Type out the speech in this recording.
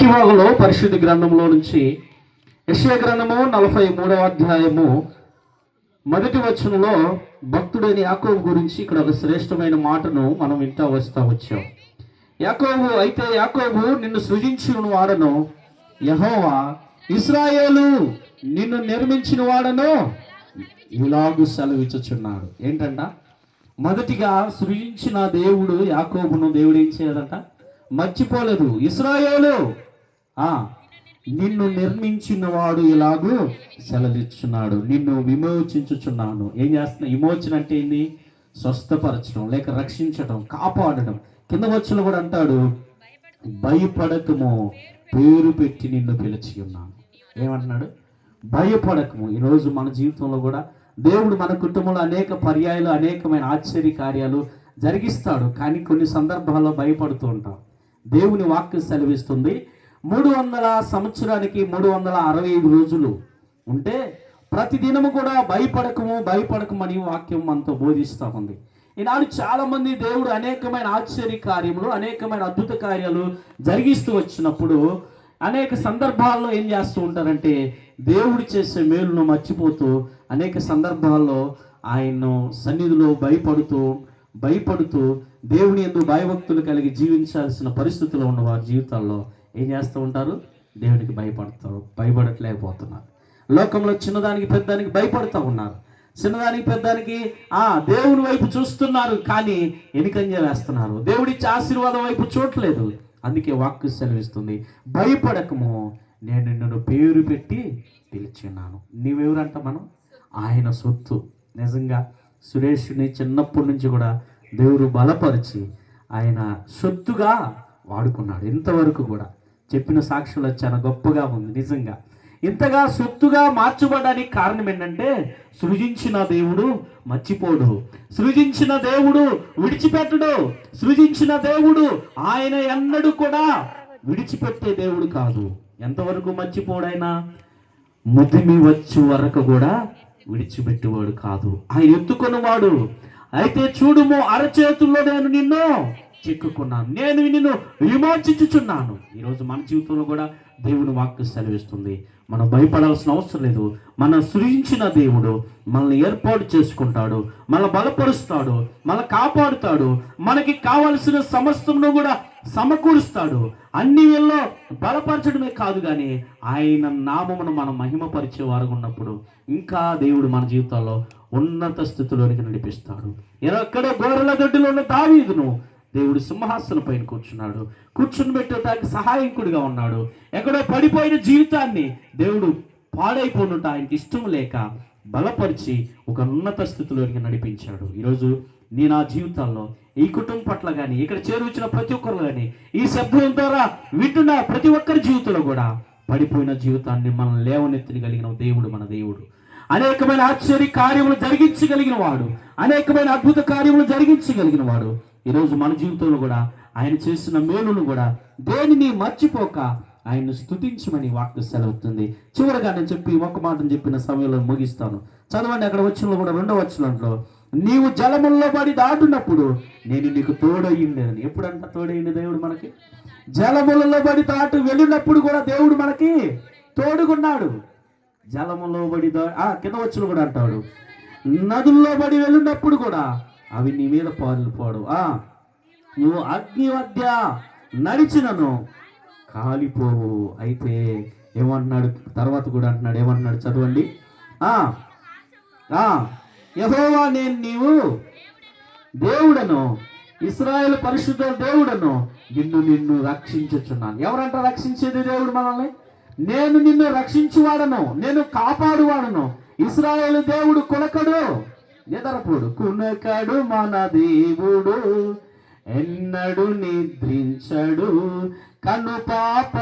వాక్యభాగంలో పరిశుద్ధ గ్రంథంలో నుంచి యెషయా గ్రంథము 43వ అధ్యాయము మొదటి వచనంలో భక్తుడైన యాకోబు గురించి ఇక్కడ ఒక శ్రేష్టమైన మాటను మనం వింటా వచ్చాం. యాకోబు నిన్ను సృజించిన వాడను యెహోవా, ఇశ్రాయేలు నిన్ను నిర్మించిన వాడను ఇలాగు సెలవిచ్చుచున్నాడు. ఏంటంట? మొదటిగా సృజించిన దేవుడు యాకోబును దేవుడు ఏం చేయదంట? మర్చిపోలేదు. ఇశ్రాయేలు నిన్ను నిర్మించిన వాడు ఇలాగూ సెలవిచ్చున్నాడు, నిన్ను విమోచించుచున్నాను. ఏం చేస్తున్నా? విమోచన అంటే ఏంది? స్వస్థపరచడం, లేక రక్షించడం, కాపాడడం. కింద వచ్చులో కూడా అంటాడు, భయపడకము, పేరు పెట్టి నిన్ను పిలిచి ఉన్నాను. ఏమంటున్నాడు? భయపడకము. ఈరోజు మన జీవితంలో కూడా దేవుడు మన కుటుంబంలో అనేక పర్యాయాలు, అనేకమైన ఆశ్చర్య కార్యాలు జరిగిస్తాడు. కానీ కొన్ని సందర్భాల్లో భయపడుతూ ఉంటాం. దేవుని వాక్యం సెలవిస్తుంది, 300 సంవత్సరానికి 365 రోజులు ఉంటే ప్రతిదినము కూడా భయపడకము అని వాక్యం మనతో బోధిస్తూ ఉంది. ఈనాడు చాలా మంది దేవుడు అనేకమైన ఆశ్చర్య కార్యములు, అనేకమైన అద్భుత కార్యాలు జరిగిస్తూ వచ్చినప్పుడు అనేక సందర్భాల్లో ఏం చేస్తూ ఉంటారంటే దేవుడు చేసే మేలును మర్చిపోతూ అనేక సందర్భాల్లో ఆయన సన్నిధిలో భయపడుతూ దేవుని యందు భయభక్తులు కలిగి జీవించాల్సిన పరిస్థితుల్లో ఉన్న వారి జీవితాల్లో ఏం చేస్తూ ఉంటారు? దేవునికి భయపడట్లేకపోతున్నారు. లోకంలో చిన్నదానికి పెద్దదానికి భయపడుతూ ఉన్నారు. చిన్నదానికి పెద్దదానికి దేవుని వైపు చూస్తున్నారు, కానీ ఎనికంజ వేస్తున్నారు. దేవుడిచ్చే ఆశీర్వాదం వైపు చూడలేదు. అందుకే వాక్కు సెలవిస్తుంది, భయపడకము, నేను నిన్ను పేరు పెట్టి పిలిచిన్నాను. నీవెవరంట? మనం ఆయన సొత్తు. నిజంగా సురేష్ని చిన్నప్పటి నుంచి కూడా దేవుడు బలపరిచి ఆయన సొత్తుగా వాడుకున్నాడు. ఇంతవరకు కూడా చెప్పిన సాక్ష్యాలు చాలా గొప్పగా ఉంది. నిజంగా ఇంతగా సొత్తుగా మార్చబడడానికి కారణం ఏంటంటే సృజించిన దేవుడు మర్చిపోడు, సృజించిన దేవుడు విడిచిపెట్టడు, సృజించిన దేవుడు ఆయన ఎన్నడూ కూడా విడిచిపెట్టే దేవుడు కాదు. ఎంతవరకు మర్చిపోడైనా? ముదిమి వచ్చు వరకు కూడా విడిచిపెట్టేవాడు కాదు. ఆయన ఎత్తుకున్నవాడు. అయితే చూడుము, అరచేతుల్లో నేను నిన్ను చిక్కుకున్నాను, నేను నిన్ను విమోచించుచున్నాను. ఈరోజు మన జీవితంలో కూడా దేవుని వాక్కు సెలవిస్తుంది, మనం భయపడాల్సిన అవసరం లేదు. మనం సృజించిన దేవుడు మనల్ని ఏర్పాటు చేసుకుంటాడు, మనల్ని బలపరుస్తాడు, మనల్ని కాపాడుతాడు, మనకి కావలసిన సమస్తమును కూడా సమకూరుస్తాడు. అన్ని వేళల్లో బలపరచడమే కాదు, కానీ ఆయన నామమును మనం మహిమపరిచే వారు ఉన్నప్పుడు ఇంకా దేవుడు మన జీవితాల్లో ఉన్నత స్థితిలోనికి నడిపిస్తాడు. ఎక్కడో గోరెల దొడ్డిలో ఉన్న దావీదును దేవుడు సింహాసనం పైన కూర్చుని పెట్టడానికి సహాయకుడిగా ఉన్నాడు. ఎక్కడో పడిపోయిన జీవితాన్ని దేవుడు పాడైపోనుంట ఆయనకి ఇష్టం లేక బలపరిచి ఒక ఉన్నత స్థితిలోనికి నడిపించాడు. ఈరోజు నా జీవితాల్లో, ఈ కుటుంబం పట్ల కానీ, ఇక్కడ చేరువచ్చిన ప్రతి ఒక్కరు కానీ, ఈ శబ్దం ద్వారా వింటున్న ప్రతి ఒక్కరి జీవితంలో కూడా పడిపోయిన జీవితాన్ని మనం లేవనెత్తగలిగిన దేవుడు మన దేవుడు. అనేకమైన ఆశ్చర్య కార్యములు జరిగించగలిగిన వాడు, అనేకమైన అద్భుత కార్యములు జరిగించగలిగిన వాడు. ఈరోజు మన జీవితంలో కూడా ఆయన చేసిన మేలును కూడా దేనిని మర్చిపోక ఆయన్ను స్తుతించమని వాక్కు సెలవుతుంది. చివరిగా నేను ఒక మాటను చెప్పిన సమయంలో ముగిస్తాను. చదవండి, అక్కడ వచ్చిన కూడా 2వ వచనంలో, నీవు జలముల్లో పడి దాటునప్పుడు నేను నీకు తోడయ్యిండేదని. ఎప్పుడంట తోడయ్యింది దేవుడు మనకి? జలములలో పడి వెళ్ళినప్పుడు కూడా దేవుడు మనకి తోడుగున్నాడు. జలములో పడి కింద వచ్చిన కూడా అంటాడు, నదుల్లో పడి వెళ్ళినప్పుడు కూడా అవి నీ మీద పారిపోడు, నువ్వు అగ్ని మధ్య నడిచినను కాలిపోవు. అయితే ఏమంటున్నాడు తర్వాత కూడా అంటున్నాడు, ఏమంటున్నాడు? చదవండి, యెహోవా నేను నీవు దేవుడను, ఇశ్రాయేలు పరిశుద్ధ దేవుడను, నిన్ను రక్షించుచున్నాను. ఎవరంట రక్షించేది? దేవుడు మనల్ని. నేను నిన్ను రక్షించువాడను, నేను కాపాడువాడను. ఇశ్రాయేలు దేవుడు కులకడు, నిద్రపోడు, కునకడు మన దేవుడు, ఎన్నడు నిద్రించడు, కను పాప